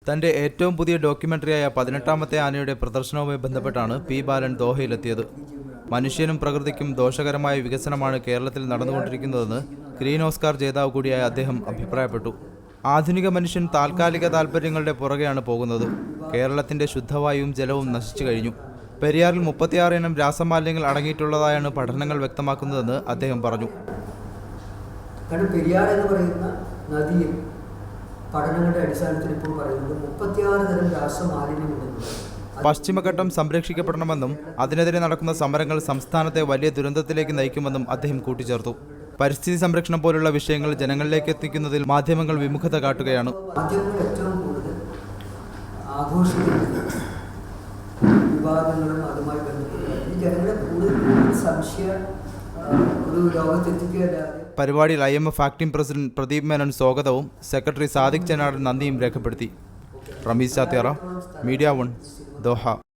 തന്റെ ഏറ്റവും പുതിയ ഡോക്യുമെന്ററിയായ 18ാമത്തെ ആനയുടെ പ്രദർശനവുമായി ബന്ധപ്പെട്ടാണ് പി ബാലൻ ദോഹയിലെത്തിയത്. മനുഷ്യനും പ്രകൃതിക്കും ദോഷകരമായ വികസനമാണ് കേരളത്തിൽ നടന്നുകൊണ്ടിരിക്കുന്നതെന്ന് ഗ്രീൻ ഓസ്കാർ ജേതാവ് കൂടിയായ അദ്ദേഹം അഭിപ്രായപ്പെട്ടു. ആധുനിക മനുഷ്യൻ താൽക്കാലിക താൽപ്പര്യങ്ങളുടെ പുറകെയാണ് പോകുന്നത്. കേരളത്തിന്റെ ശുദ്ധവായുവും ജലവും നശിച്ചു കഴിഞ്ഞു. പെരിയാറിൽ 36 ഇനം രാസമാലിന്യങ്ങൾ അടങ്ങിയിട്ടുള്ളതായാണ് പഠനങ്ങൾ വ്യക്തമാക്കുന്നതെന്ന് അദ്ദേഹം പറഞ്ഞു. പെരിയാർ എന്ന് പറയുന്ന നദിയിൽ പഠനങ്ങളുടെ അടിസ്ഥാനത്തിൽ ഇപ്പോൾ പറയുന്നത് 36 തരം രാസമാലിന്യമുണ്ടെന്നുള്ളത്. പശ്ചിമഘട്ടം സംരക്ഷിക്കപ്പെടണമെന്നും അതിനെതിരെ നടക്കുന്ന സമരങ്ങൾ സംസ്ഥാനത്തെ വലിയ ദുരന്തത്തിലേക്ക് നയിക്കുമെന്നും അദ്ദേഹം കൂട്ടിച്ചേർത്തു. പരിസ്ഥിതി സംരക്ഷണം പോലുള്ള വിഷയങ്ങൾ ജനങ്ങളിലേക്ക് എത്തിക്കുന്നതിൽ മാധ്യമങ്ങൾ വിമുഖത കാട്ടുകയാണ്. മാധ്യമങ്ങൾ ഏറ്റവും കൂടുതൽ ആഘോഷിക്കുന്നത് വിവാദങ്ങളും അതുമായി ബന്ധപ്പെട്ട് ജനങ്ങളെ കൂടുതൽ സംശയ ഒരു ലോകത്തെത്തിക്കുകയല്ലാതെ. പരിപാടിയിൽ IMF acting president Pradeep Menon സ്വാഗതവും സെക്രട്ടറി സാദിഖ് ചെനാടൻ നന്ദിയും രേഖപ്പെടുത്തി. Rameez Chathiyara, media 1, Doha.